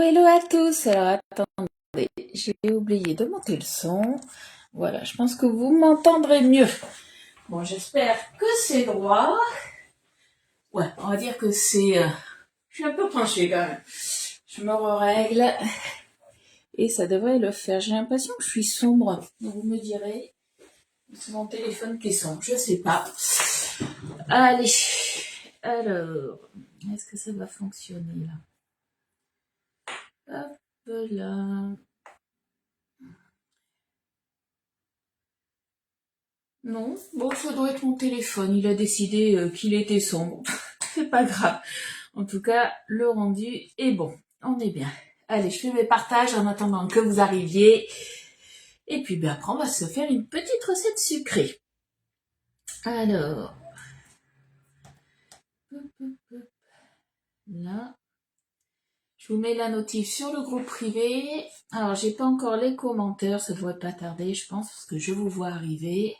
Hello à tous. Alors attendez, j'ai oublié de monter le son. Voilà, je pense que vous m'entendrez mieux. Bon, j'espère que c'est droit. Ouais, on va dire que c'est... je suis un peu penchée quand même. Je me règle et ça devrait le faire. J'ai l'impression que je suis sombre. Vous me direz, c'est mon téléphone qui est sombre, je sais pas. Allez, alors, est-ce que ça va fonctionner là? Hop là. Non, bon, ça doit être mon téléphone. Il a décidé qu'il était sombre. C'est pas grave. En tout cas, le rendu est bon. On est bien. Allez, je fais mes partages en attendant que vous arriviez. Et puis, ben, après, on va se faire une petite recette sucrée. Alors, là, je vous mets la notif sur le groupe privé. Alors, j'ai pas encore les commentaires. Ça devrait pas tarder, je pense, parce que je vous vois arriver.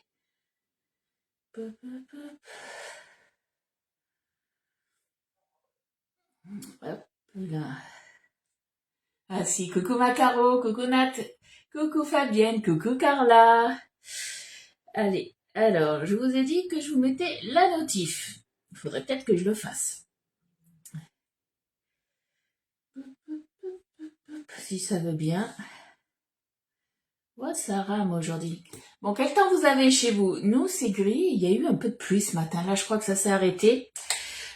Hop là. Ah si, coucou Macaro, coucou Nat, coucou Fabienne, coucou Carla. Allez, alors, je vous ai dit que je vous mettais la notif. Il faudrait peut-être que je le fasse. Si ça veut bien. Ouais, ça rame aujourd'hui. Bon, quel temps vous avez chez vous? Nous, c'est gris. Il y a eu un peu de pluie ce matin. Là, je crois que ça s'est arrêté.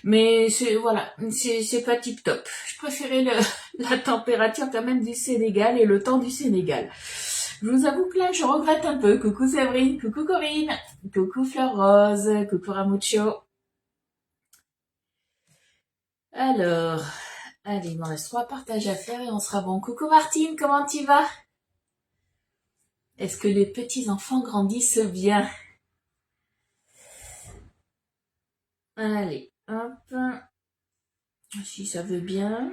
Mais voilà, c'est pas tip top. Je préférais la température quand même du Sénégal et le temps du Sénégal. Je vous avoue que là, je regrette un peu. Coucou Séverine, coucou Corinne, coucou Fleur Rose, coucou Ramuccio. Alors, allez, il me reste 3 partages à faire et on sera bon. Coucou Martine, comment tu vas? Est-ce que les petits-enfants grandissent bien? Allez, hop. Si ça veut bien.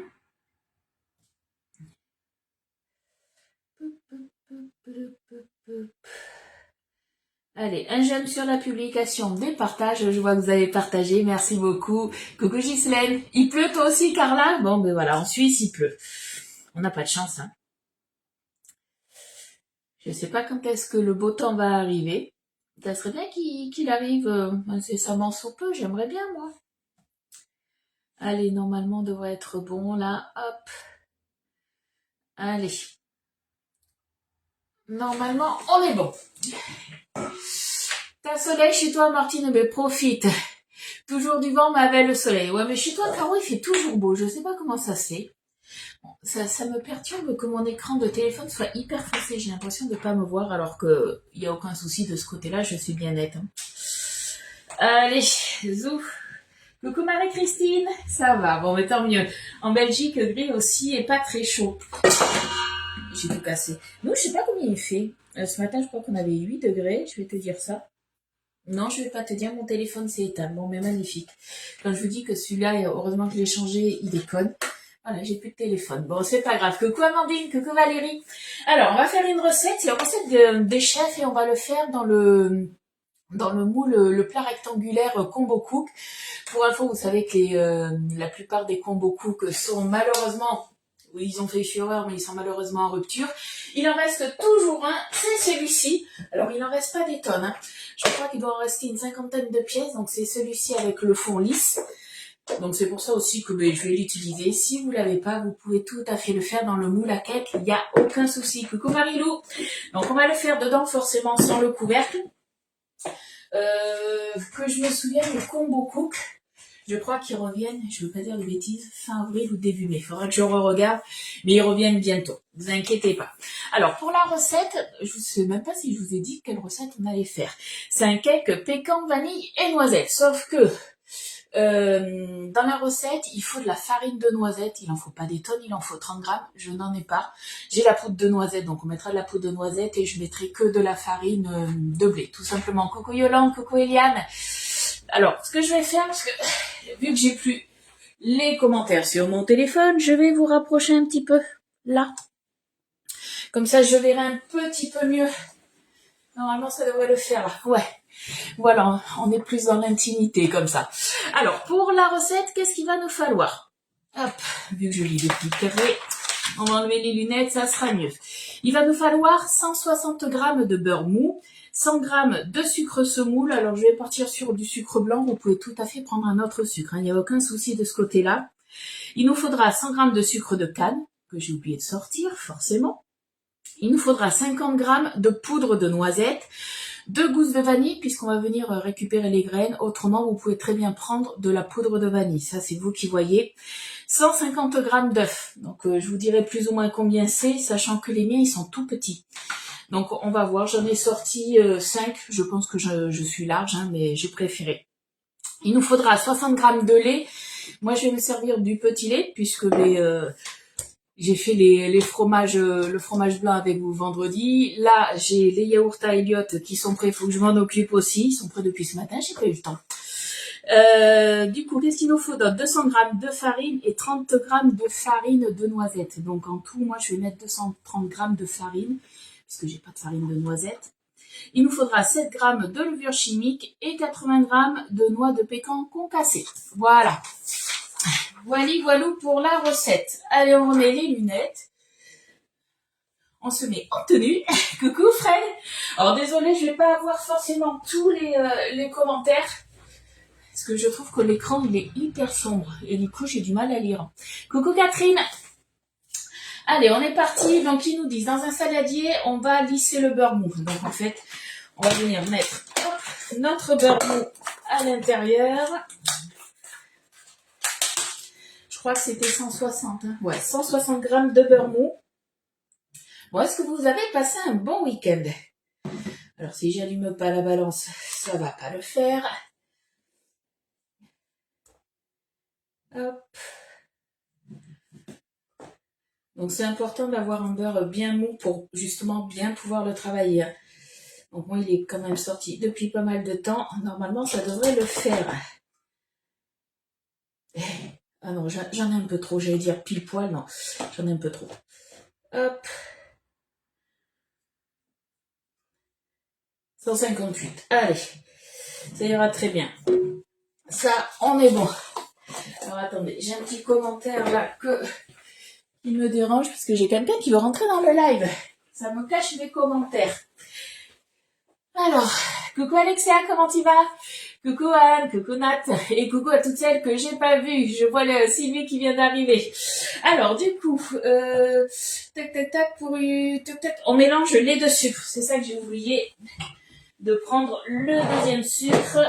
Allez, un j'aime sur la publication, des partages. Je vois que vous avez partagé. Merci beaucoup. Coucou Ghislaine. Il pleut toi aussi, Carla? Bon, ben voilà, en Suisse, il pleut. On n'a pas de chance, hein. Je sais pas quand est-ce que le beau temps va arriver. Ça serait bien qu'il arrive incessamment sous peu. J'aimerais bien, moi. Allez, normalement, on devrait être bon, là. Hop. Allez. Normalement, on est bon. T'as soleil chez toi, Martine? Mais profite. Toujours du vent, ma belle, le soleil. Ouais, mais chez toi, Caro, il fait toujours beau. Je sais pas comment ça se fait. Bon, ça me perturbe que mon écran de téléphone soit hyper foncé. J'ai l'impression de pas me voir alors que il y a aucun souci de ce côté-là. Je suis bien nette. Hein. Allez, zou. Coucou Marie-Christine. Ça va. Bon, mais tant mieux. En Belgique, le gris aussi est pas très chaud. J'ai tout cassé. Nous, je sais pas combien il fait. Ce matin, je crois qu'on avait 8 degrés. Je vais te dire ça. Non, je vais pas te dire, mon téléphone s'est éteint. Bon, mais magnifique. Quand je vous dis que celui-là, heureusement que je l'ai changé, il déconne. Voilà, j'ai plus de téléphone. Bon, c'est pas grave. Coucou Amandine, coucou Valérie. Alors, on va faire une recette. C'est une recette des chefs et on va le faire dans le moule, le plat rectangulaire combo cook. Pour info, vous savez que la plupart des combo cook sont malheureusement... Oui, ils ont fait fureur, mais ils sont malheureusement en rupture. Il en reste toujours un, c'est celui-ci. Alors, il n'en reste pas des tonnes. Hein. Je crois qu'il doit en rester une 50aine de pièces. Donc, c'est celui-ci avec le fond lisse. Donc, c'est pour ça aussi que je vais l'utiliser. Si vous l'avez pas, vous pouvez tout à fait le faire dans le moule à cake. Il n'y a aucun souci. Coucou Marilou. Donc, on va le faire dedans forcément sans le couvercle. Que je me souvienne, le combo cook. Je crois qu'ils reviennent, je ne veux pas dire de bêtises, fin avril ou début mai. Il faudra que je re-regarde, mais ils reviennent bientôt. Ne vous inquiétez pas. Alors, pour la recette, je ne sais même pas si je vous ai dit quelle recette on allait faire. C'est un cake pécan, vanille et noisette. Sauf que, dans la recette, il faut de la farine de noisette. Il n'en faut pas des tonnes, il en faut 30 grammes. Je n'en ai pas. J'ai la poudre de noisette, donc on mettra de la poudre de noisette et je mettrai que de la farine de blé. Tout simplement. Coucou Yolande, coucou Eliane. Alors, ce que je vais faire, parce que vu que j'ai plus les commentaires sur mon téléphone, je vais vous rapprocher un petit peu là. Comme ça, je verrai un petit peu mieux. Normalement, ça devrait le faire là. Ouais. Voilà, on est plus dans l'intimité comme ça. Alors, pour la recette, qu'est-ce qu'il va nous falloir? Hop, vu que je lis le petit carré. On va enlever les lunettes, ça sera mieux. Il va nous falloir 160 g de beurre mou, 100 g de sucre semoule. Alors, je vais partir sur du sucre blanc. Vous pouvez tout à fait prendre un autre sucre, hein. Il n'y a aucun souci de ce côté-là. Il nous faudra 100 g de sucre de canne, que j'ai oublié de sortir, forcément. Il nous faudra 50 g de poudre de noisette, 2 gousses de vanille, puisqu'on va venir récupérer les graines. Autrement, vous pouvez très bien prendre de la poudre de vanille. Ça, c'est vous qui voyez. 150 g d'œufs. Donc, je vous dirai plus ou moins combien c'est, sachant que les miens, ils sont tout petits. Donc, on va voir. J'en ai sorti 5. Je pense que je suis large, hein, mais j'ai préféré. Il nous faudra 60 g de lait. Moi, je vais me servir du petit lait, puisque j'ai fait les fromages, le fromage blanc avec vous vendredi. Là, j'ai les yaourts à Elliot qui sont prêts. Il faut que je m'en occupe aussi. Ils sont prêts depuis ce matin. J'ai pas eu le temps. Du coup, qu'est-ce qu'il nous faut d'autre? 200 g de farine et 30 g de farine de noisette. Donc, en tout, moi, je vais mettre 230 g de farine, puisque j'ai pas de farine de noisette. Il nous faudra 7 g de levure chimique et 80 g de noix de pécan concassées. Voilà. Voilà pour la recette. Allez, on remet les lunettes. On se met en tenue. Coucou Fred. Alors désolé, je vais pas avoir forcément tous les commentaires, parce que je trouve que l'écran il est hyper sombre et du coup j'ai du mal à lire. Coucou Catherine. Allez, on est parti. Donc ils nous disent dans un saladier, on va lisser le beurre mou. Donc en fait, on va venir mettre notre beurre mou à l'intérieur. Je crois que c'était 160. Hein. Ouais, 160 g de beurre mou. Bon, est-ce que vous avez passé un bon week-end? Alors, si j'allume pas la balance, ça va pas le faire. Hop. Donc, c'est important d'avoir un beurre bien mou pour justement bien pouvoir le travailler. Donc, moi, il est quand même sorti depuis pas mal de temps. Normalement, ça devrait le faire. Ah non, j'en ai un peu trop. J'allais dire pile poil. Non, j'en ai un peu trop. Hop. 158. Allez, ça ira très bien. Ça, on est bon. Alors attendez, j'ai un petit commentaire là qui me dérange parce que j'ai quelqu'un qui veut rentrer dans le live. Ça me cache les commentaires. Alors, coucou Alexia, comment tu vas? Coucou Anne, coucou Nat, et coucou à toutes celles que j'ai pas vues. Je vois Sylvie qui vient d'arriver. Alors, du coup, on mélange les deux sucres. C'est ça que j'ai oublié de prendre le deuxième sucre.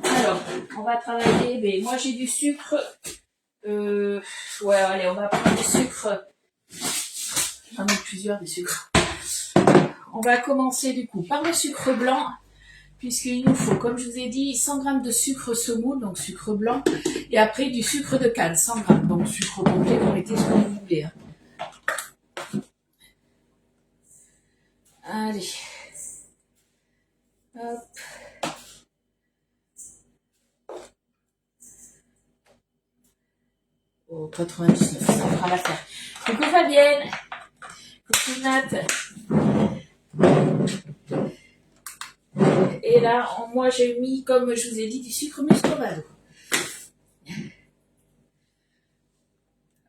Alors, on va travailler. Mais moi, j'ai du sucre. Ouais, allez, on va prendre du sucre. J'en ai plusieurs des sucres. On va commencer du coup par le sucre blanc, puisqu'il nous faut, comme je vous ai dit, 100 g de sucre semoule, donc sucre blanc, et après du sucre de canne, 100 g, donc sucre complet, vous mettez ce que vous voulez. Hein. Allez. Hop. Oh, 99, ça fera l'affaire. Coucou Fabienne. Coucou Nat. Et là, moi j'ai mis, comme je vous ai dit, du sucre muscovado.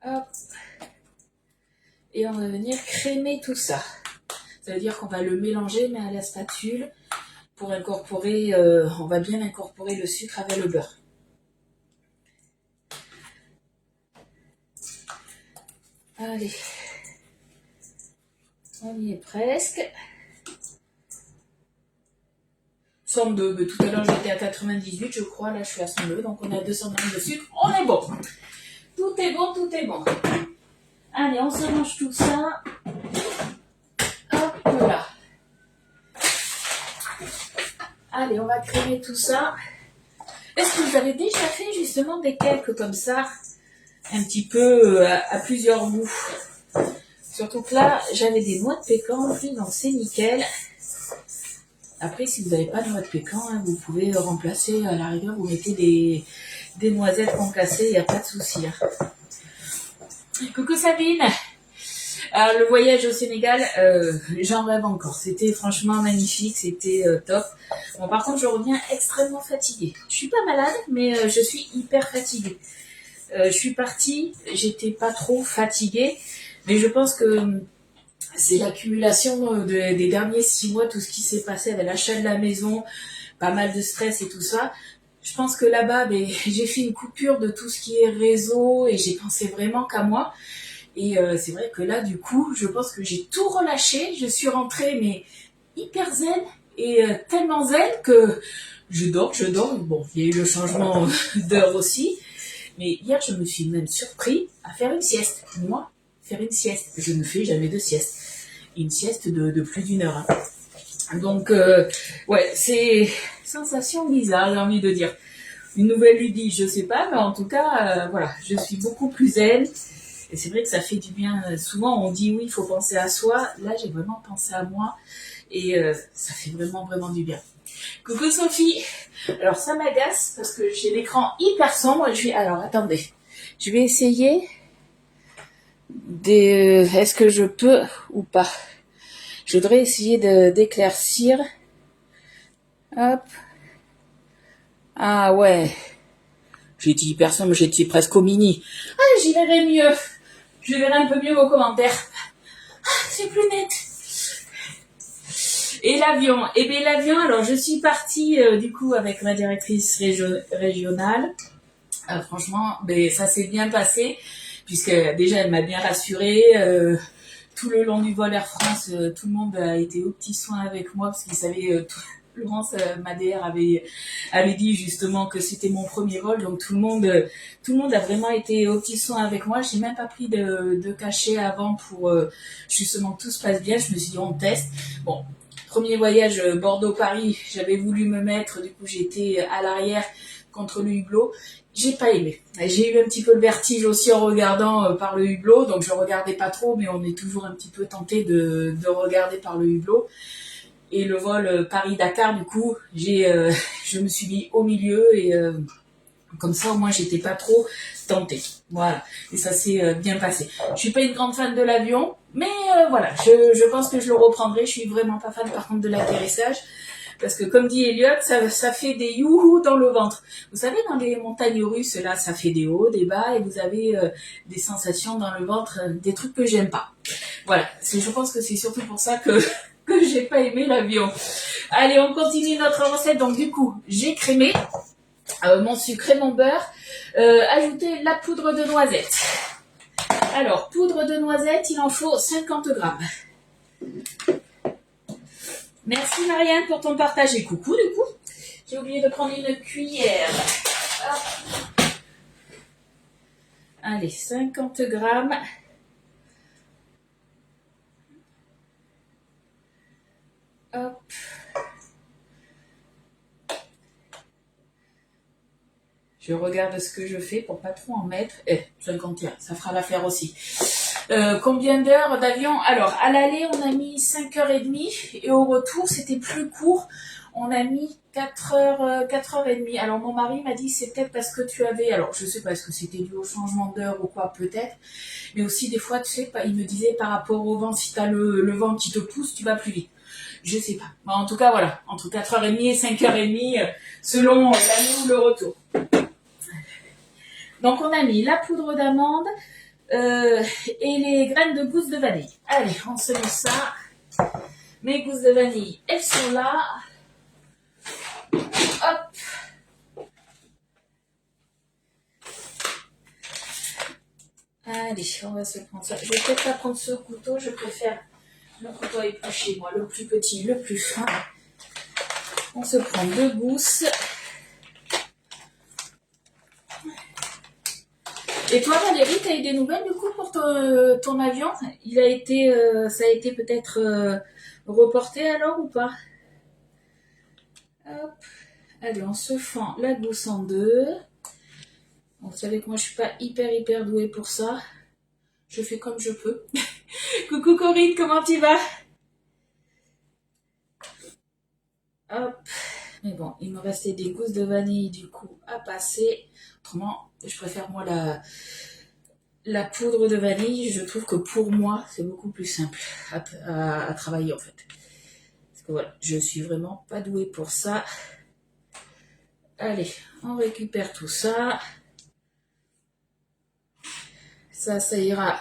Hop. Et on va venir crémer tout ça. Ça veut dire qu'on va le mélanger, mais à la spatule, pour incorporer, on va bien incorporer le sucre avec le beurre. Allez. On y est presque. 102, mais tout à l'heure j'étais à 98, je crois, là je suis à 102, donc on a 200 g de sucre, on est bon. Tout est bon, tout est bon. Allez, on se range tout ça. Hop là. Allez, on va crémer tout ça. Est-ce que vous avez déjà fait justement des cakes comme ça, un petit peu à plusieurs goûts? Surtout que là, j'avais des noix de pécan en plus, donc c'est nickel. Après, si vous n'avez pas de noix de pécan, hein, vous pouvez remplacer, à la rigueur, vous mettez des noisettes concassées, il n'y a pas de souci. Hein. Coucou Sabine. Le voyage au Sénégal, j'en rêve encore. C'était franchement magnifique, c'était top. Bon, par contre, je reviens extrêmement fatiguée. Je suis pas malade, mais je suis hyper fatiguée. Je suis partie, j'étais pas trop fatiguée, mais je pense que c'est l'accumulation des derniers 6 mois, tout ce qui s'est passé avec l'achat de la maison, pas mal de stress et tout ça. Je pense que là-bas, j'ai fait une coupure de tout ce qui est réseau et j'ai pensé vraiment qu'à moi. Et c'est vrai que là, du coup, je pense que j'ai tout relâché. Je suis rentrée, mais hyper zen et tellement zen que je dors. Bon, il y a eu le changement d'heure aussi. Mais hier, je me suis même surpris à faire une sieste. Moi, faire une sieste. Je ne fais jamais de sieste. Une sieste de plus d'1 heure. Hein. Donc, ouais, c'est sensation bizarre, j'ai envie de dire. Une nouvelle Ludie, je sais pas, mais en tout cas, voilà, je suis beaucoup plus zen. Et c'est vrai que ça fait du bien. Souvent, on dit oui, il faut penser à soi. Là, j'ai vraiment pensé à moi. Et ça fait vraiment, vraiment du bien. Coucou Sophie. Alors, ça m'agace parce que j'ai l'écran hyper sombre. Alors, attendez. Je vais essayer est-ce que je peux ou pas? Je voudrais essayer d'éclaircir. Hop. Ah ouais. J'ai dit hyper sombre, j'ai dit presque au mini. Ah, j'y verrai mieux. Je verrai un peu mieux vos commentaires. Ah, c'est plus net. Et l'avion. Eh bien, l'avion, alors je suis partie du coup avec ma directrice régionale. Franchement, ça s'est bien passé, puisque déjà elle m'a bien rassurée. Tout le long du vol Air France, tout le monde a été aux petits soins avec moi, parce qu'ils savaient, Laurence, ma DR, avait dit justement que c'était mon premier vol, donc tout le monde a vraiment été aux petits soins avec moi. J'ai même pas pris de cachet avant pour justement que tout se passe bien. Je me suis dit on teste. Bon, premier voyage Bordeaux-Paris, j'avais voulu me mettre, du coup j'étais à l'arrière contre le hublot. J'ai pas aimé. J'ai eu un petit peu le vertige aussi en regardant par le hublot, donc je regardais pas trop, mais on est toujours un petit peu tenté de regarder par le hublot. Et le vol Paris-Dakar, du coup, je me suis mis au milieu et comme ça, au moins, j'étais pas trop tentée. Voilà. Et ça s'est bien passé. Je suis pas une grande fan de l'avion, mais voilà, je pense que je le reprendrai. Je suis vraiment pas fan, par contre, de l'atterrissage. Parce que comme dit Elliot, ça fait des youhou dans le ventre. Vous savez, dans les montagnes russes, là, ça fait des hauts, des bas, et vous avez des sensations dans le ventre, des trucs que j'aime pas. Voilà, je pense que c'est surtout pour ça que j'ai pas aimé l'avion. Allez, on continue notre recette. Donc du coup, j'ai crémé mon sucre et mon beurre. Ajouter la poudre de noisette. Alors, poudre de noisette, il en faut 50 grammes. Merci Marianne pour ton partage et coucou du coup. J'ai oublié de prendre une cuillère. Hop. Allez, 50 grammes. Hop. Je regarde ce que je fais pour pas trop en mettre. 51, ça fera l'affaire aussi. Combien d'heures d'avion? Alors, à l'aller, on a mis 5h30 et au retour, c'était plus court. On a mis 4h30. Alors, mon mari m'a dit, c'est peut-être parce que tu avais... Alors, je sais pas, est-ce que c'était dû au changement d'heure ou quoi, peut-être. Mais aussi, des fois, tu sais, il me disait par rapport au vent, si tu as le vent qui te pousse, tu vas plus vite. Je sais pas. Mais en tout cas, voilà. Entre 4h30 et 5h30, selon l'aller ou le retour. Donc, on a mis la poudre d'amande et les graines de gousses de vanille. Allez, on se met ça. Mes gousses de vanille, elles sont là. Hop. Allez, on va se prendre ça. Je vais peut-être pas prendre ce couteau, je préfère le couteau épluché, moi, le plus petit, le plus fin. On se prend 2 gousses. Et toi Valérie, tu as eu des nouvelles du coup pour ton avion? Ça a été peut-être reporté alors ou pas? Hop. Allez, on se fend la gousse en 2. Bon, vous savez que moi je suis pas hyper douée pour ça. Je fais comme je peux. Coucou Corinne, comment tu vas? Hop. Mais bon, il me restait des gousses de vanille du coup à passer. Autrement, je préfère moi la poudre de vanille. Je trouve que pour moi, c'est beaucoup plus simple à travailler en fait. Parce que voilà, je suis vraiment pas douée pour ça. Allez, on récupère tout ça. Ça ira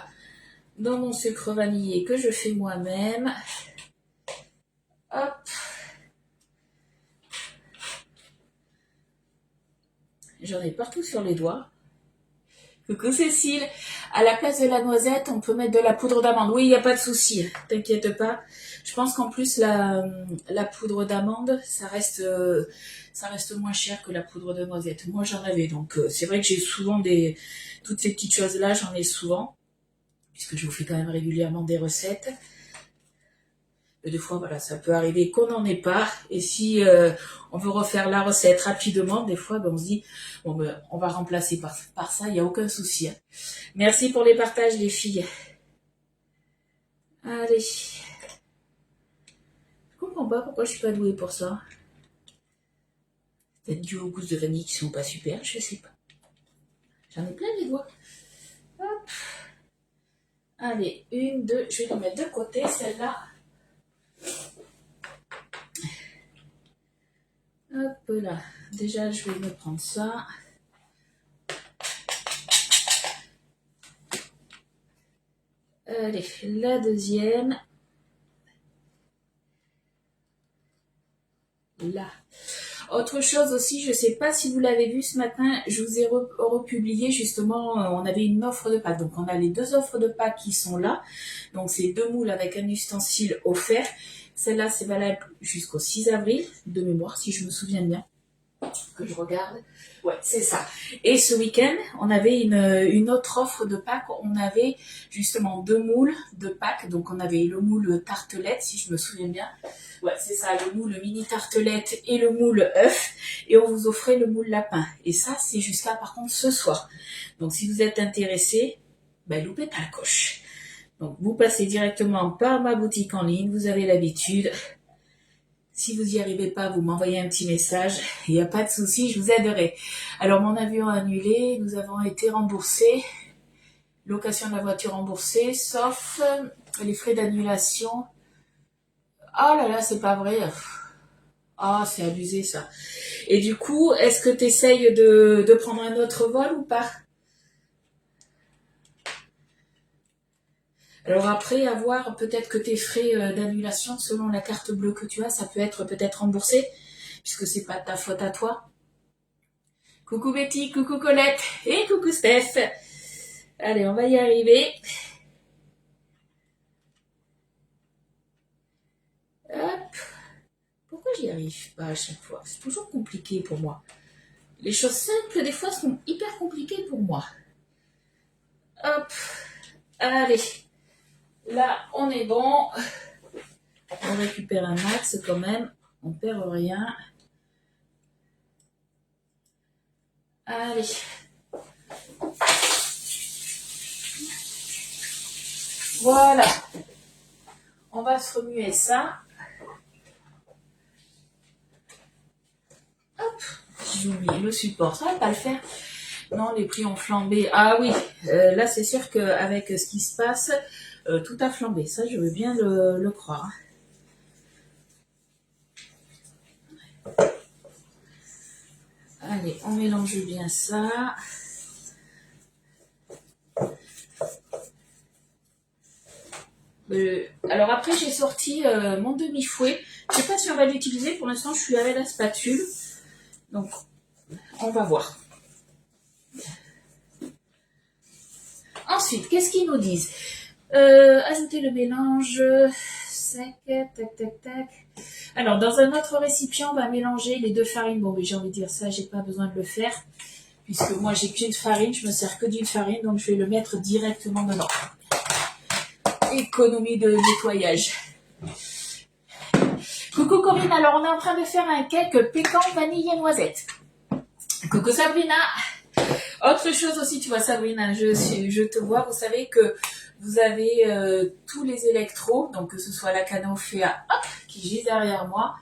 dans mon sucre vanillé que je fais moi-même. Hop. J'en ai partout sur les doigts. Coucou Cécile. À la place de la noisette, on peut mettre de la poudre d'amande. Oui, il n'y a pas de souci. T'inquiète pas. Je pense qu'en plus, la poudre d'amande, ça reste moins cher que la poudre de noisette. Moi, j'en avais. Donc, c'est vrai que j'ai souvent toutes ces petites choses-là, j'en ai souvent. Puisque je vous fais quand même régulièrement des recettes. Et des fois, voilà, ça peut arriver qu'on n'en ait pas. Et si on veut refaire la recette rapidement, des fois, ben, on se dit, bon, ben, on va remplacer par ça, il n'y a aucun souci. Hein. Merci pour les partages, les filles. Allez. Je comprends pas pourquoi je suis pas douée pour ça. Peut-être dû aux gousses de vanille qui sont pas super, je sais pas. J'en ai plein les doigts. Hop. Allez, 1, 2, je vais les mettre de côté, celle-là. Hop là, déjà je vais me prendre ça. Allez, la deuxième. Là. Autre chose aussi, je ne sais pas si vous l'avez vu ce matin, je vous ai republié justement, on avait une offre de Pâques. Donc on a les 2 offres de Pâques qui sont là. Donc c'est 2 moules avec un ustensile offert. Celle-là, c'est valable jusqu'au 6 avril, de mémoire, si je me souviens bien. Que je regarde. Ouais, c'est ça. Et ce week-end, on avait une autre offre de Pâques. On avait justement 2 moules de Pâques. Donc on avait le moule tartelette, si je me souviens bien. Ouais, c'est ça, le moule mini tartelette et le moule œuf. Et on vous offrait le moule lapin. Et ça, c'est jusqu'à par contre ce soir. Donc si vous êtes intéressé, ben loupez pas la coche. Donc vous passez directement par ma boutique en ligne, vous avez l'habitude. Si vous n'y arrivez pas, vous m'envoyez un petit message. Il n'y a pas de souci, je vous aiderai. Alors mon avion annulé, nous avons été remboursés. Location de la voiture remboursée, sauf les frais d'annulation. Oh là là, c'est pas vrai. Ah, c'est abusé ça. Et du coup, est-ce que tu essayes de prendre un autre vol ou pas? Alors après, à voir, peut-être que tes frais d'annulation, selon la carte bleue que tu as, ça peut être peut-être remboursé, puisque c'est pas de ta faute à toi. Coucou Betty, coucou Colette, et coucou Steph. Allez, on va y arriver. Hop. Pourquoi j'y arrive pas à chaque fois? C'est toujours compliqué pour moi. Les choses simples, des fois, sont hyper compliquées pour moi. Hop. Allez. Là, on est bon. On récupère un max quand même. On perd rien. Allez. Voilà. On va se remuer ça. Hop. J'ai oublié le support. Ça va pas le faire. Non, les prix ont flambé. Ah oui, là c'est sûr qu'avec ce qui se passe, tout a flambé. Ça, je veux bien le croire. Allez, on mélange bien ça. Alors après, j'ai sorti mon demi-fouet. Je ne sais pas si on va l'utiliser. Pour l'instant, je suis avec la spatule. Donc, on va voir. Ensuite, qu'est-ce qu'ils nous disent? Ajouter le mélange sec, tac, tac, tac. Alors, dans un autre récipient, on va mélanger les 2 farines. Bon, mais j'ai envie de dire ça, j'ai pas besoin de le faire. Puisque moi, j'ai qu'une farine, je me sers que d'une farine, donc je vais le mettre directement dedans. Économie de nettoyage. Coucou Corinne, alors on est en train de faire un cake pécan, vanille et noisette. Coucou Sabrina. Autre chose aussi, tu vois Sabrina, je te vois, vous savez que vous avez tous les électros, donc que ce soit la Canofea, hop, qui gise derrière moi,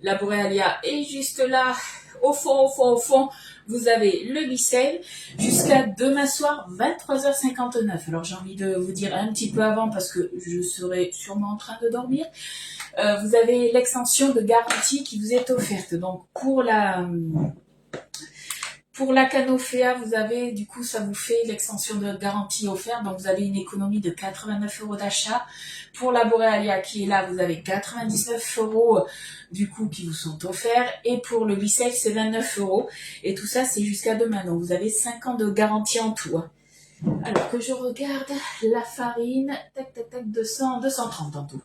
la Borealia est juste là, au fond, vous avez le Bicel, jusqu'à demain soir, 23h59. Alors j'ai envie de vous dire un petit peu avant, parce que je serai sûrement en train de dormir, vous avez l'extension de garantie qui vous est offerte, donc pour Pour la Canofea, vous avez, du coup, ça vous fait l'extension de garantie offerte. Donc, vous avez une économie de 89 € d'achat. Pour la Borealia qui est là, vous avez 99 € du coup qui vous sont offerts. Et pour le Bisafe, c'est 29 €. Et tout ça, c'est jusqu'à demain. Donc, vous avez 5 ans de garantie en tout. Alors que je regarde la farine, tac, tac, tac, 230 en tout.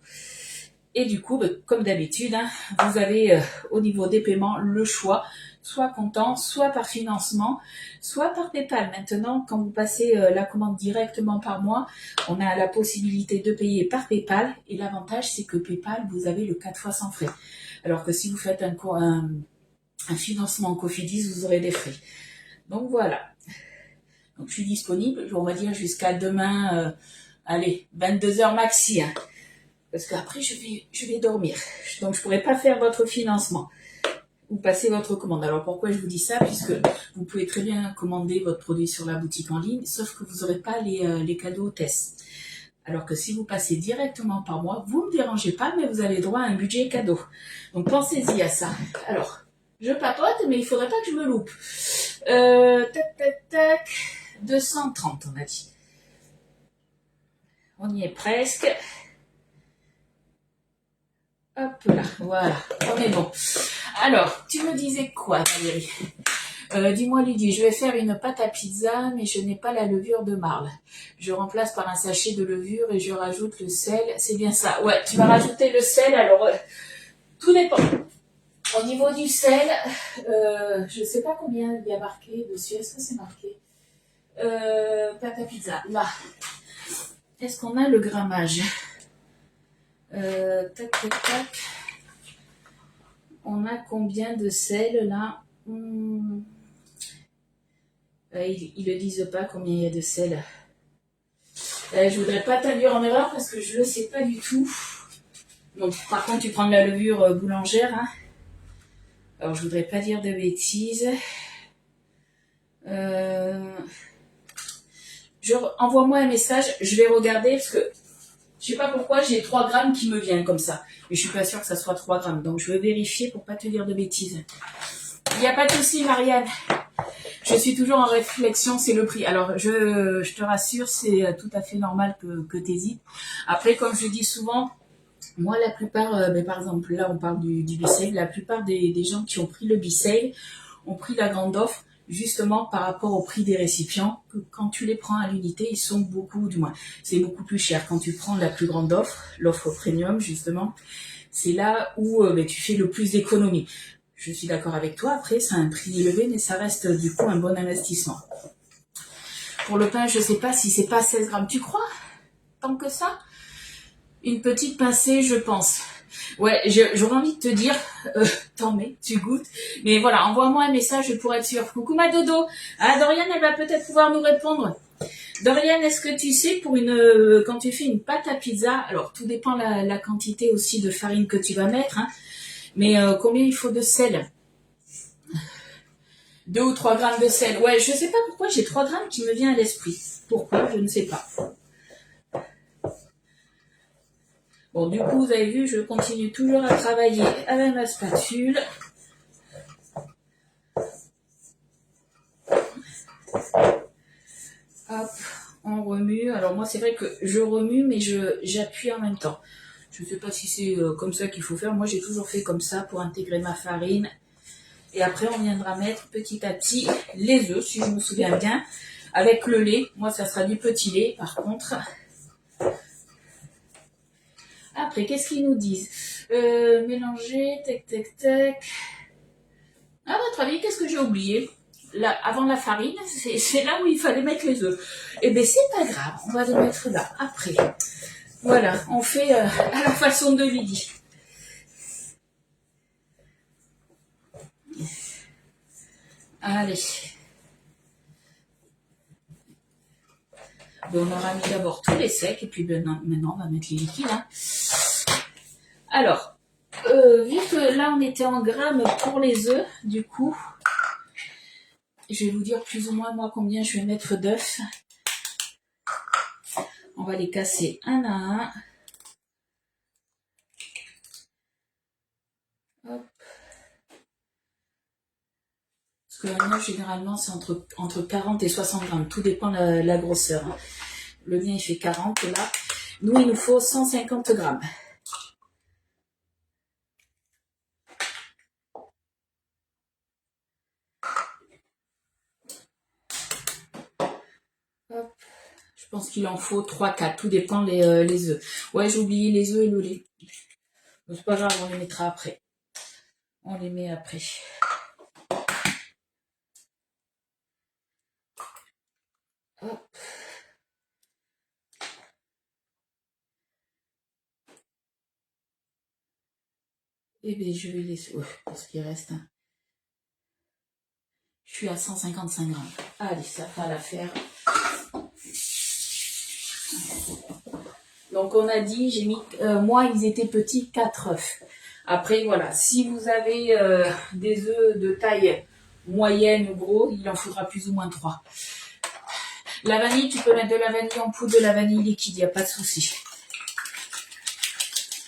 Et du coup, comme d'habitude, vous avez au niveau des paiements le choix, soit comptant, soit par financement, soit par PayPal. Maintenant, quand vous passez la commande directement par mois, on a la possibilité de payer par PayPal. Et l'avantage, c'est que PayPal, vous avez le 4 fois sans frais. Alors que si vous faites un financement en Cofidis, vous aurez des frais. Donc voilà. Donc je suis disponible, on va dire jusqu'à demain, allez, 22h maxi. Parce qu'après, je vais dormir. Donc, je pourrais pas faire votre financement ou passer votre commande. Alors, pourquoi je vous dis ça? Puisque vous pouvez très bien commander votre produit sur la boutique en ligne, sauf que vous n'aurez pas les cadeaux hôtesse. Alors que si vous passez directement par moi, vous ne me dérangez pas, mais vous avez droit à un budget cadeau. Donc, pensez-y à ça. Alors, je papote, mais il faudrait pas que je me loupe. Tac, tac, tac. 230, on a dit. On y est presque. Hop là, voilà, on est bon. Alors, tu me disais quoi, Valérie? Dis-moi, Lydie, je vais faire une pâte à pizza, mais je n'ai pas la levure de marle. Je remplace par un sachet de levure et je rajoute le sel. C'est bien ça. Ouais, tu vas rajouter le sel. Alors, tout dépend. Au niveau du sel, je ne sais pas combien il y a marqué dessus. Est-ce que c'est marqué? Pâte à pizza. Là. Est-ce qu'on a le grammage? Tac, tac, tac. On a combien de sel là? Ils le disent pas combien il y a de sel. Je voudrais pas t'induire en erreur parce que je le sais pas du tout. Donc par contre tu prends de la levure boulangère. Alors je voudrais pas dire de bêtises. Envoie-moi un message, je vais regarder parce que je sais pas pourquoi j'ai 3 grammes qui me viennent comme ça. Mais je suis pas sûre que ça soit 3 grammes. Donc je vais vérifier pour pas te dire de bêtises. Il n'y a pas de souci, Marianne. Je suis toujours en réflexion, c'est le prix. Alors, je te rassure, c'est tout à fait normal que tu hésites. Après, comme je dis souvent, moi, la plupart, par exemple, là, on parle du B-Save, la plupart des gens qui ont pris le B-Save ont pris la grande offre justement par rapport au prix des récipients. Que quand tu les prends à l'unité, ils sont beaucoup, du moins, c'est beaucoup plus cher. Quand tu prends la plus grande offre, l'offre premium, justement, c'est là où tu fais le plus d'économies. Je suis d'accord avec toi, après c'est un prix élevé, mais ça reste du coup un bon investissement. Pour le pain, je sais pas si c'est pas 16 grammes, tu crois? Tant que ça? Une petite pincée, je pense. Ouais, j'aurais envie de te dire, t'en mets, tu goûtes. Mais voilà, envoie-moi un message pour être sûr. Coucou ma dodo. Ah, Doriane, elle va peut-être pouvoir nous répondre. Doriane, est-ce que tu sais, quand tu fais une pâte à pizza, alors tout dépend la quantité aussi de farine que tu vas mettre, mais combien il faut de sel? 2 ou 3 grammes de sel. Ouais, je sais pas pourquoi j'ai 3 grammes qui me vient à l'esprit. Pourquoi? Je ne sais pas. Bon, du coup, vous avez vu, je continue toujours à travailler avec ma spatule. Hop, on remue. Alors moi, c'est vrai que je remue, mais j'appuie en même temps. Je ne sais pas si c'est comme ça qu'il faut faire. Moi, j'ai toujours fait comme ça pour intégrer ma farine. Et après, on viendra mettre petit à petit les œufs, si je me souviens bien, avec le lait. Moi, ça sera du petit lait, par contre. Après, qu'est-ce qu'ils nous disent? Mélanger, tac, tac, tac. À votre avis, qu'est-ce que j'ai oublié? Là, avant la farine, c'est là où il fallait mettre les œufs. Eh bien, c'est pas grave, on va les mettre là, après. Voilà, on fait à la façon de Lydie. Allez. Donc, on aura mis d'abord tous les secs, et puis maintenant, on va mettre les liquides. Alors, vu que là, on était en grammes pour les œufs, du coup, je vais vous dire plus ou moins, moi, combien je vais mettre d'œufs. On va les casser un à un. Hop. Parce que moi, généralement, c'est entre 40 et 60 grammes. Tout dépend de la grosseur. Hein. Le mien, il fait 40 là. Nous, il nous faut 150 grammes. Hop. Je pense qu'il en faut 3-4. Tout dépend les œufs. Ouais, j'ai oublié les œufs et le lait. C'est pas grave, on les mettra après. On les met après. Hop. Et bien, je vais laisser. Ouais, parce qu'il reste. Hein. Je suis à 155 grammes. Allez, ça fera l'affaire. Donc, on a dit, j'ai mis. Moi, ils étaient petits, 4 œufs. Après, voilà. Si vous avez des œufs de taille moyenne ou gros, il en faudra plus ou moins 3. La vanille, tu peux mettre de la vanille en poudre, de la vanille liquide, il n'y a pas de souci.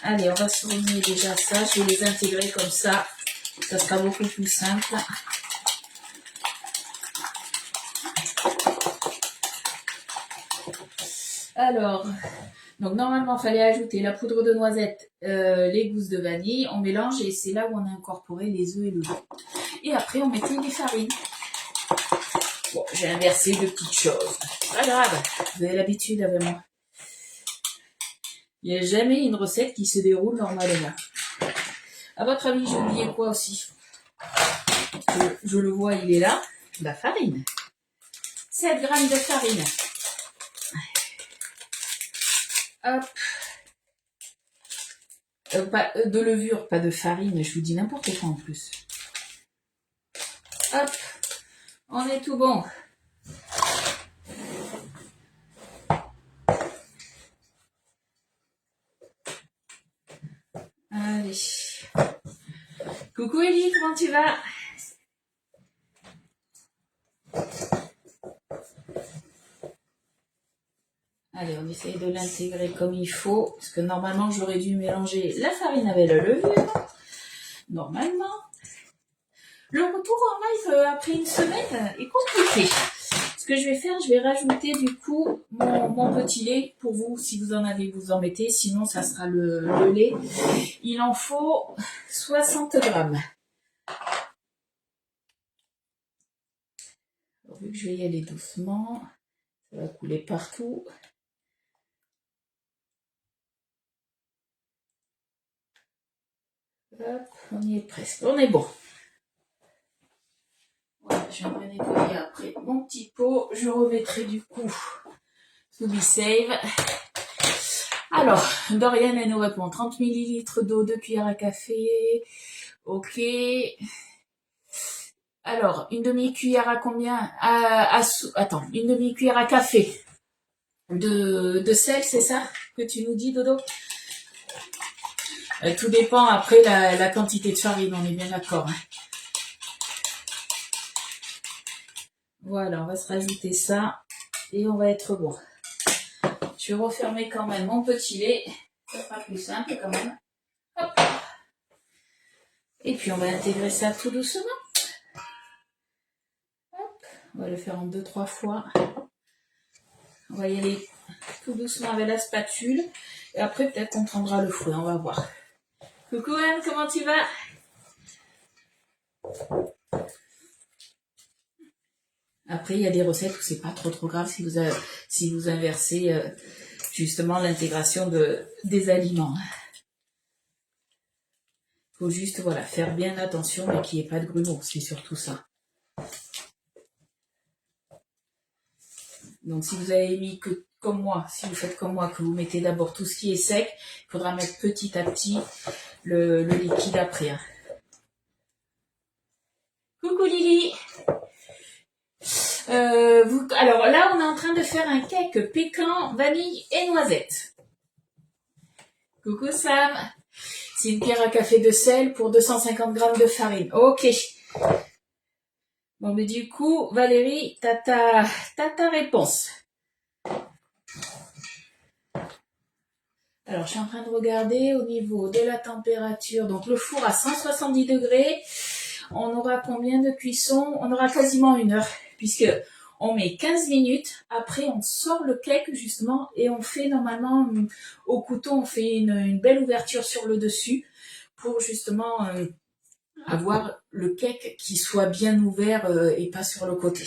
Allez, on va souligner déjà ça. Je vais les intégrer comme ça. Ça sera beaucoup plus simple. Alors, donc normalement, il fallait ajouter la poudre de noisette, les gousses de vanille. On mélange et c'est là où on a incorporé les œufs et le lait. Et après, on mettait les farines. Bon, j'ai inversé de petites choses. Pas grave, vous avez l'habitude avec moi. Il n'y a jamais une recette qui se déroule normalement. À votre avis, j'ai oublié quoi aussi? Je le vois, il est là. La farine. 7 grammes de farine. Hop. De levure, pas de farine. Je vous dis n'importe quoi en plus. Hop. On est tout bon. Allez. Coucou Ellie, comment tu vas? Allez, on essaye de l'intégrer comme il faut. Parce que normalement, j'aurais dû mélanger la farine avec la levure. Normalement. Le retour en live après une semaine est compliqué. Ce que je vais faire, je vais rajouter du coup mon petit lait pour vous. Si vous en avez, vous en mettez. Sinon, ça sera le lait. Il en faut 60 grammes. Alors, vu que je vais y aller doucement, ça va couler partout. Hop, on y est presque. On est bon. Voilà, je viendrai nettoyer après mon petit pot. Je remettrai du coup To Be Save. Alors, Dorian, elle nous répond 30 ml d'eau, 2 cuillères à café. Ok. Alors, une demi-cuillère à combien? Attends, une demi-cuillère à café de sel, c'est ça que tu nous dis, Dodo? Tout dépend après la quantité de farine, on est bien d'accord. Hein. Voilà, on va se rajouter ça et on va être bon. Je vais refermer quand même mon petit lait. Ça sera plus simple quand même. Hop. Et puis on va intégrer ça tout doucement. Hop. On va le faire en 2-3 fois. On va y aller tout doucement avec la spatule. Et après peut-être qu'on prendra le fouet, on va voir. Coucou Anne, comment tu vas? Après, il y a des recettes où c'est pas trop grave si vous inversez justement l'intégration des aliments. Il faut juste voilà, faire bien attention et qu'il n'y ait pas de grumeaux, c'est surtout ça. Donc si vous avez mis que comme moi, si vous faites comme moi, que vous mettez d'abord tout ce qui est sec, il faudra mettre petit à petit le liquide après. Hein. Coucou Lily. Alors là, on est en train de faire un cake pécan, vanille et noisette. Coucou Sam. C'est une cuillère à café de sel pour 250 grammes de farine. Ok. Bon, mais du coup, Valérie, t'as ta réponse. Alors, je suis en train de regarder au niveau de la température. Donc, le four à 170 degrés. On aura combien de cuisson? On aura quasiment 1 heure, puisque on met 15 minutes. Après, on sort le cake, justement, et on fait normalement, au couteau, on fait une belle ouverture sur le dessus pour justement avoir le cake qui soit bien ouvert et pas sur le côté.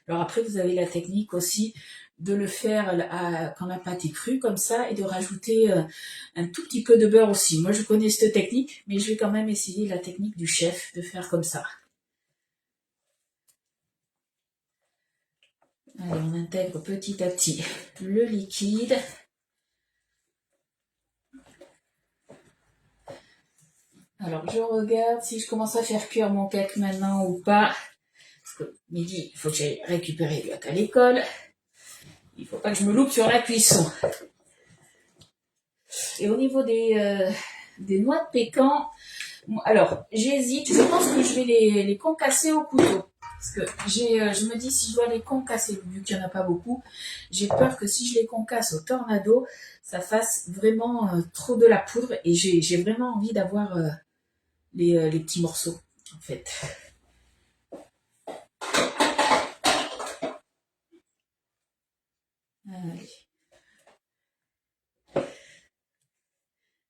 Alors après, vous avez la technique aussi de le faire quand la pâte est crue comme ça et de rajouter un tout petit peu de beurre aussi. Moi, je connais cette technique, mais je vais quand même essayer la technique du chef de faire comme ça. Allez, on intègre petit à petit le liquide. Alors, je regarde si je commence à faire cuire mon cake maintenant ou pas. Parce que midi, il faut que j'aille récupérer Luc à l'école. Il ne faut pas que je me loupe sur la cuisson. Et au niveau des noix de pécan, alors j'hésite. Je pense que je vais les concasser au couteau. Parce que je me dis si je dois les concasser, vu qu'il n'y en a pas beaucoup, j'ai peur que si je les concasse au tornado, ça fasse vraiment trop de la poudre. Et j'ai vraiment envie d'avoir les petits morceaux, en fait. Allez.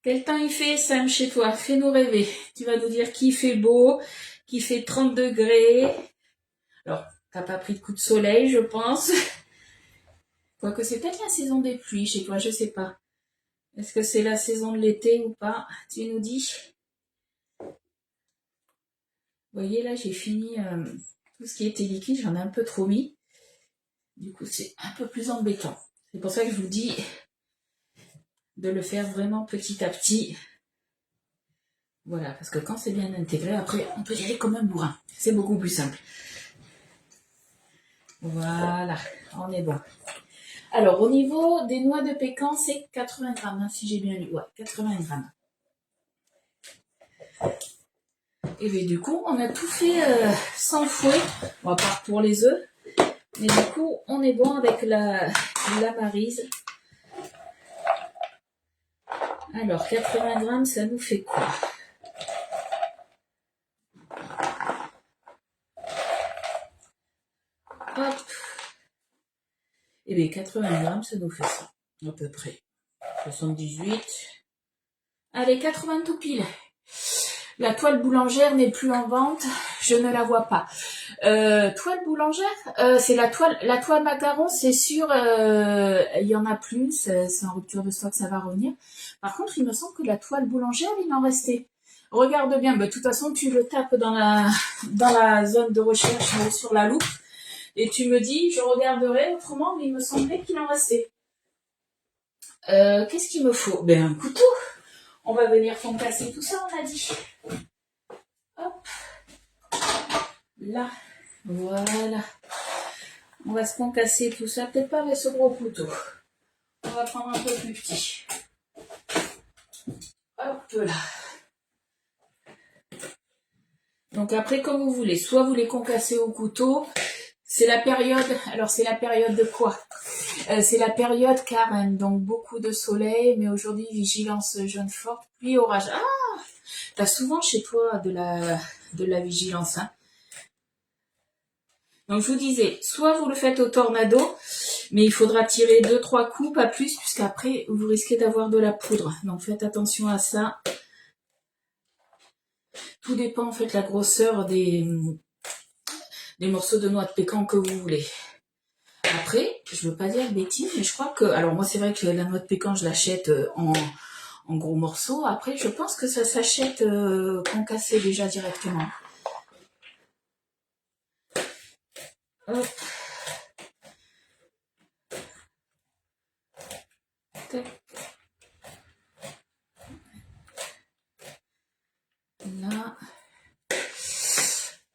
Quel temps il fait, Sam, chez toi? Fais-nous rêver. Tu vas nous dire qu'il fait beau, qu'il fait 30 degrés. Alors, t'as pas pris de coup de soleil, je pense. Quoique c'est peut-être la saison des pluies chez toi, je sais pas. Est-ce que c'est la saison de l'été ou pas? Tu nous dis. Vous voyez, là, j'ai fini tout ce qui était liquide. J'en ai un peu trop mis. Du coup, c'est un peu plus embêtant. C'est pour ça que je vous dis de le faire vraiment petit à petit. Voilà, parce que quand c'est bien intégré, après, on peut y aller comme un bourrin. C'est beaucoup plus simple. Voilà, on est bon. Alors, au niveau des noix de pécan, c'est 80 grammes, hein, si j'ai bien lu. Ouais, 80 grammes. Et bien, du coup, on a tout fait sans fouet, bon, à part pour les œufs. Mais du coup, on est bon avec la maryse. Alors, 80 grammes, ça nous fait quoi? Hop. Et bien, 80 grammes, ça nous fait ça, à peu près. 78. Allez, 80 tout pile. La toile boulangère n'est plus en vente, je ne la vois pas. Toile boulangère, c'est la toile macaron, c'est sûr, il y en a plus, c'est en rupture de stock, ça va revenir. Par contre, il me semble que la toile boulangère, il en restait. Regarde bien, de toute façon, tu le tapes dans la zone de recherche sur la loupe, et tu me dis, je regarderai autrement, mais il me semblait qu'il en restait. Qu'est-ce qu'il me faut? Ben, un couteau. On va venir concasser tout ça, on a dit. Hop. Là. Voilà. On va se concasser tout ça. Peut-être pas avec ce gros couteau. On va prendre un peu plus petit. Hop là. Donc après, comme vous voulez. Soit vous les concassez au couteau. C'est la période. Alors, c'est la période de quoi? C'est la période carême. Donc, beaucoup de soleil. Mais aujourd'hui, vigilance jaune forte. Pluie, orage. Ah! T'as souvent chez toi de la vigilance, hein. Donc, je vous disais, soit vous le faites au tornado, mais il faudra tirer 2-3 coups, pas plus, puisqu'après, vous risquez d'avoir de la poudre. Donc, faites attention à ça. Tout dépend, en fait, de la grosseur des morceaux de noix de pécan que vous voulez. Après, je veux pas dire de bêtises, mais je crois que... Alors, moi, c'est vrai que la noix de pécan, je l'achète en gros morceaux. Après, je pense que ça s'achète concassé déjà directement. Hop. Tac. Là.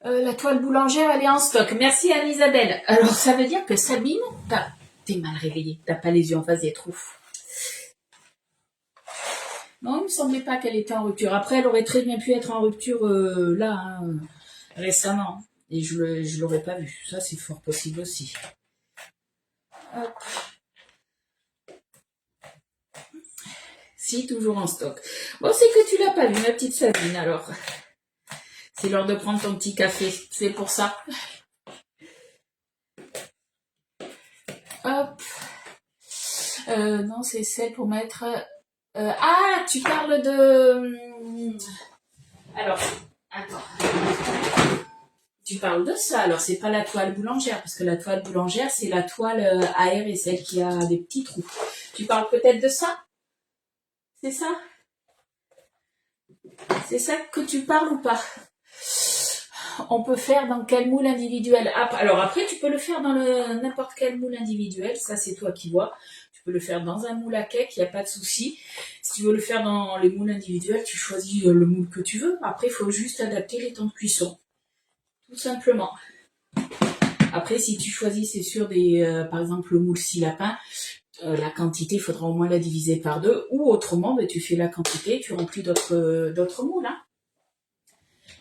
La toile boulangère, elle est en stock. Merci Anne-Isabelle. Alors, ça veut dire que Sabine, t'es mal réveillée. T'as pas les yeux en face des trous. Non, il me semblait pas qu'elle était en rupture. Après, elle aurait très bien pu être en rupture là, hein, récemment. Et je l'aurais pas vu. Ça, c'est fort possible aussi. Hop. Si, toujours en stock. Bon, c'est que tu l'as pas vu, ma petite Sabine, alors. C'est l'heure de prendre ton petit café, c'est pour ça. Hop. Non, c'est celle pour mettre... ah, tu parles de... Alors, attends. Tu parles de ça, alors c'est pas la toile boulangère, parce que la toile boulangère, c'est la toile aérée, celle qui a des petits trous. Tu parles peut-être de ça? C'est ça? C'est ça que tu parles ou pas? On peut faire dans quel moule individuel? Alors après, tu peux le faire dans n'importe quel moule individuel, ça c'est toi qui vois. Tu peux le faire dans un moule à cake, il n'y a pas de souci. Si tu veux le faire dans les moules individuels, tu choisis le moule que tu veux. Après, il faut juste adapter les temps de cuisson. Tout simplement. Après, si tu choisis, c'est sûr, par exemple, le moule 6 lapins, la quantité, il faudra au moins la diviser par 2. Ou autrement, tu fais la quantité, tu remplis d'autres moules. Hein.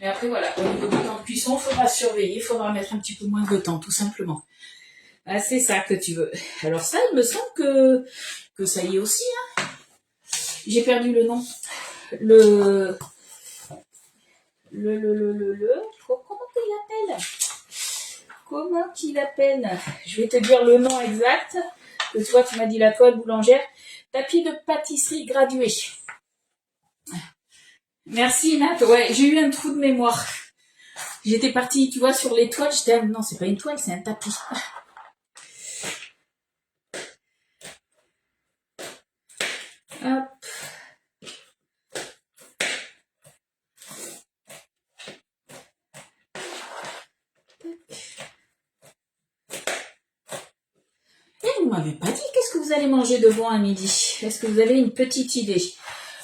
Mais après, voilà, au niveau du temps de cuisson, il faudra surveiller, il faudra mettre un petit peu moins de temps, tout simplement. Ah, c'est ça que tu veux. Alors ça, il me semble que ça y est aussi. Hein. J'ai perdu le nom. Comment il appelle? Comment qu'il appelle? Je vais te dire le nom exact. Que toi, tu m'as dit la toile boulangère. Tapis de pâtisserie gradué. Merci Nat. Ouais, j'ai eu un trou de mémoire. J'étais partie, tu vois, sur les toiles. J'étais, non, c'est pas une toile, c'est un tapis. Hop. Et vous m'avez pas dit qu'est-ce que vous allez manger de bon à midi? Est-ce que vous avez une petite idée?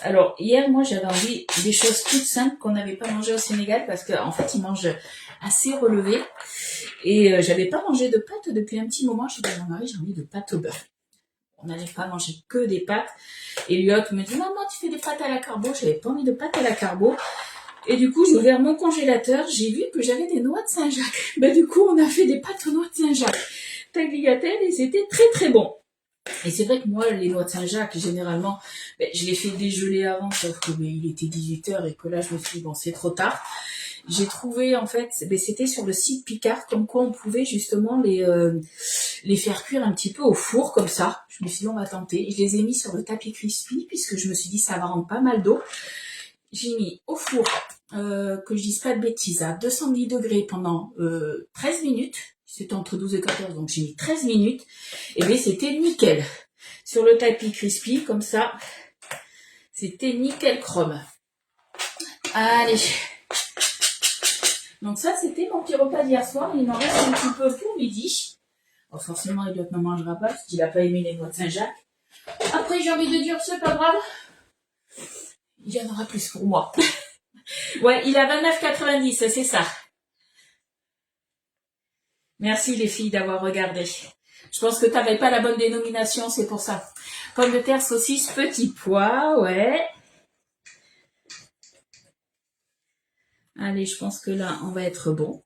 Alors, hier, moi, j'avais envie des choses toutes simples qu'on n'avait pas mangé au Sénégal parce qu'en fait, ils mangent assez relevé. Et j'avais pas mangé de pâtes depuis un petit moment. Je dis à mon mari, j'ai envie de pâtes au beurre. On n'allait pas manger que des pâtes. Et Lyot me dit, maman, tu fais des pâtes à la carbo. J'avais pas envie de pâtes à la carbo. Et du coup, j'ai ouvert mon congélateur. J'ai vu que j'avais des noix de Saint-Jacques. Ben, du coup, on a fait des pâtes aux noix de Saint-Jacques. Tagliatelle, et c'était très très bon. Et c'est vrai que moi, les noix de Saint-Jacques, généralement, je les fais dégeler avant, sauf que il était 18h et que là, je me suis dit, bon, c'est trop tard. J'ai trouvé, en fait, c'était sur le site Picard, comme quoi on pouvait justement les faire cuire un petit peu au four, comme ça. Je me suis dit, on va tenter. Je les ai mis sur le tapis crispy, puisque je me suis dit, ça va rendre pas mal d'eau. J'ai mis au four, que je dise pas de bêtises, à 210 degrés pendant 13 minutes. C'était entre 12 et 14, donc j'ai mis 13 minutes. Et bien, c'était nickel. Sur le tapis crispy, comme ça, c'était nickel chrome. Allez. Donc ça, c'était mon petit repas d'hier soir. Il m'en reste un petit peu pour midi. Alors forcément, il ne mangera pas, parce qu'il n'a pas aimé les noix de Saint-Jacques. Après, j'ai envie de dire, c'est pas grave. Il y en aura plus pour moi. Ouais, il a 29,90, c'est ça. Merci les filles d'avoir regardé. Je pense que tu n'avais pas la bonne dénomination, c'est pour ça. Pommes de terre, saucisse, petits pois, ouais. Allez, je pense que là, on va être bon.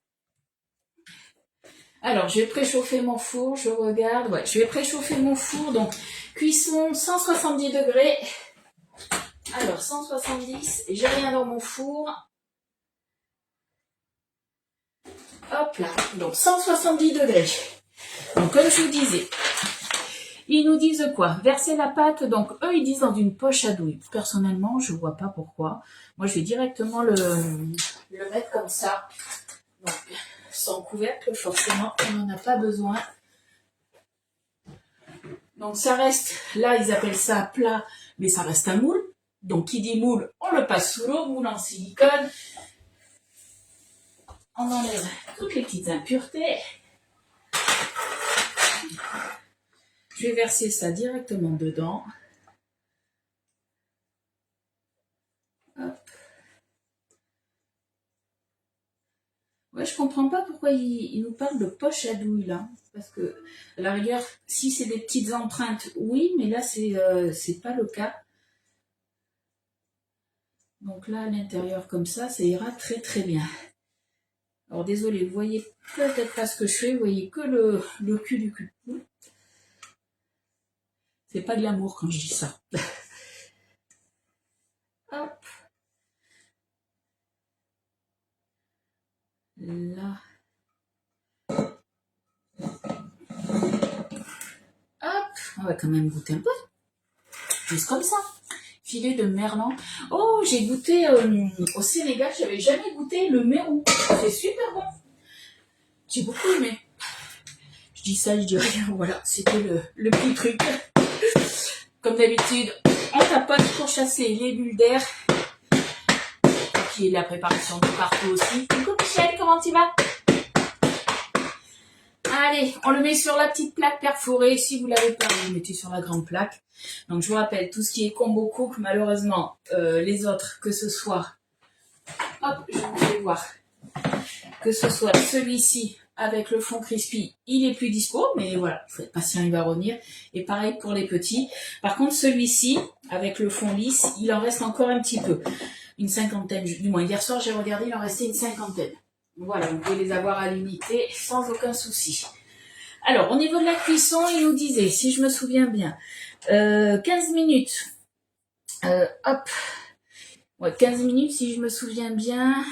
Alors, je vais préchauffer mon four, je regarde. Ouais, je vais préchauffer mon four, donc cuisson 170 degrés. Alors, 170, j'ai rien dans mon four. Hop là, donc 170 degrés. Donc, comme je vous disais, ils nous disent quoi? Verser la pâte, donc eux, ils disent dans une poche à douille. Personnellement, je vois pas pourquoi. Moi, je vais directement le mettre comme ça. Donc, sans couvercle, forcément, on n'en a pas besoin. Donc, ça reste, là, ils appellent ça plat, mais ça reste un moule. Donc, qui dit moule, on le passe sous l'eau, moule en silicone. On enlève toutes les petites impuretés. Je vais verser ça directement dedans. Hop. Ouais, je comprends pas pourquoi il nous parle de poche à douille, là. Parce que, à la rigueur, si c'est des petites empreintes, oui, mais là, c'est pas le cas. Donc là, à l'intérieur, comme ça ira très très bien. Alors, désolé, vous voyez peut-être pas ce que je fais, vous voyez que le cul du cul. C'est pas de l'amour quand je dis ça. Hop. Là. Hop, on va quand même goûter un peu. Juste comme ça. Filet de merlan. Oh, j'ai goûté au Sénégal, j'avais jamais goûté le mérou. C'est super bon. J'ai beaucoup aimé. Je dis ça, je dis rien. Voilà, c'était le petit truc. Comme d'habitude, on tapote pour chasser les bulles d'air. Qui est la préparation de partout aussi. Coucou Michel, comment tu vas? Allez, on le met sur la petite plaque perforée. Si vous l'avez pas, vous le mettez sur la grande plaque. Donc je vous rappelle, tout ce qui est combo cook, malheureusement, les autres, que ce soit, hop, je vous fais voir, que ce soit celui-ci avec le fond crispy, il est plus dispo, mais voilà, il faut être patient, il va revenir. Et pareil pour les petits. Par contre, celui-ci, avec le fond lisse, il en reste encore un petit peu. Une cinquantaine, du moins hier soir j'ai regardé, il en restait une cinquantaine. Voilà, vous pouvez les avoir à l'unité sans aucun souci. Alors, au niveau de la cuisson, il nous disait, si je me souviens bien, 15 minutes. Hop. Ouais, 15 minutes, si je me souviens bien.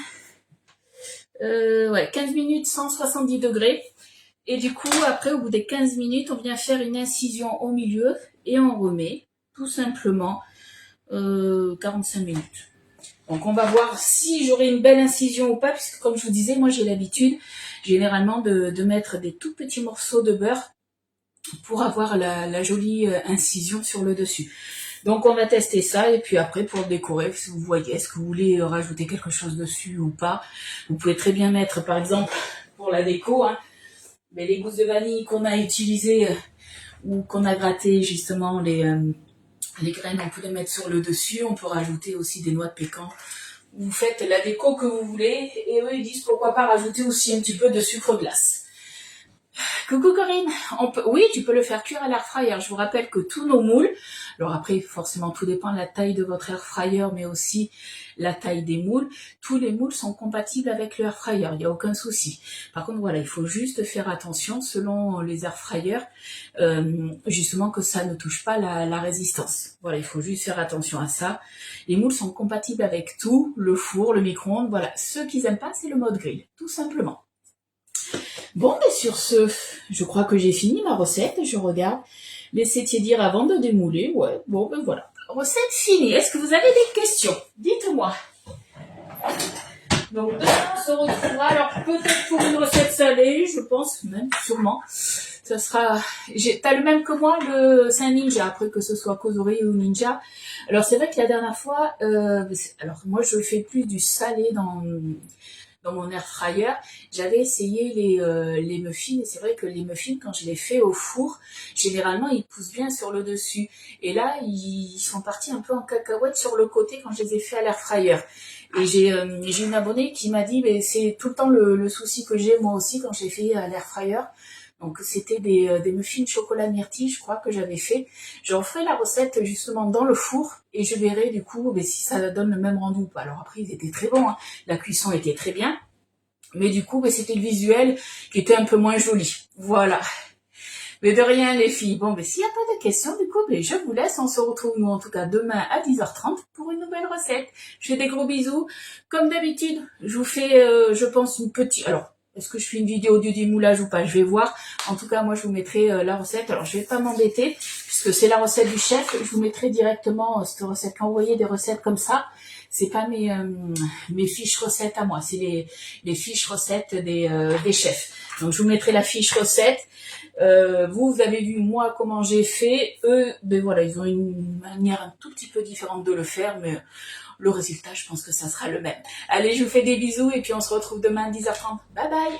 Ouais, 15 minutes 170 degrés. Et du coup, après, au bout des 15 minutes, on vient faire une incision au milieu et on remet, tout simplement, 45 minutes. Donc on va voir si j'aurai une belle incision ou pas, puisque comme je vous disais, moi j'ai l'habitude généralement de mettre des tout petits morceaux de beurre pour avoir la jolie incision sur le dessus. Donc on va tester ça et puis après pour décorer, si vous voyez, est-ce que vous voulez rajouter quelque chose dessus ou pas. Vous pouvez très bien mettre par exemple pour la déco, hein, mais les gousses de vanille qu'on a utilisées ou qu'on a gratté justement les graines, on peut les mettre sur le dessus. On peut rajouter aussi des noix de pécan. Vous faites la déco que vous voulez. Et eux, ils disent pourquoi pas rajouter aussi un petit peu de sucre glace. Coucou Corinne, oui, tu peux le faire cuire à l'air fryer. Je vous rappelle que tous nos moules, alors après forcément tout dépend de la taille de votre air fryer, mais aussi la taille des moules. Tous les moules sont compatibles avec le air fryer, il n'y a aucun souci. Par contre voilà, il faut juste faire attention selon les air fryers, justement que ça ne touche pas la résistance. Voilà, il faut juste faire attention à ça. Les moules sont compatibles avec tout, le four, le micro-ondes, voilà. Ceux qui n'aiment pas, c'est le mode grill, tout simplement. Bon, mais sur ce, je crois que j'ai fini ma recette. Je regarde. Laissez tiédir avant de démouler. Ouais, bon, ben voilà. Recette finie. Est-ce que vous avez des questions? Dites-moi. Donc, demain, on se retrouvera. Alors, peut-être pour une recette salée, je pense, même, sûrement. Ça sera... T'as le même que moi, c'est un ninja, après que ce soit Kozori ou ninja. Alors, c'est vrai que la dernière fois, alors, moi, je fais plus du salé dans mon air fryer, j'avais essayé les muffins et c'est vrai que les muffins, quand je les fais au four, généralement ils poussent bien sur le dessus. Et là, ils sont partis un peu en cacahuète sur le côté quand je les ai fait à l'air fryer. Et j'ai une abonnée qui m'a dit, mais c'est tout le temps le souci que j'ai moi aussi quand j'ai fait à l'air fryer. Donc c'était des muffins chocolat myrtille, je crois que j'avais fait. Je referai la recette justement dans le four et je verrai du coup si ça donne le même rendu ou pas. Alors après ils étaient très bons, hein. La cuisson était très bien, mais du coup c'était le visuel qui était un peu moins joli. Voilà. Mais de rien les filles. Bon, s'il n'y a pas de questions, du coup, je vous laisse. On se retrouve nous en tout cas demain à 10h30 pour une nouvelle recette. Je fais des gros bisous. Comme d'habitude, je vous fais, je pense, une petite... Alors, est-ce que je fais une vidéo du démoulage ou pas? Je vais voir. En tout cas, moi, je vous mettrai la recette. Alors, je vais pas m'embêter, puisque c'est la recette du chef. Je vous mettrai directement cette recette. Quand vous voyez des recettes comme ça, c'est pas mes fiches recettes à moi. C'est les fiches recettes des chefs. Donc, je vous mettrai la fiche recette. Vous avez vu moi comment j'ai fait. Eux, voilà, ils ont une manière un tout petit peu différente de le faire, mais le résultat, je pense que ça sera le même. Allez, je vous fais des bisous et puis on se retrouve demain à 10h30. Bye bye!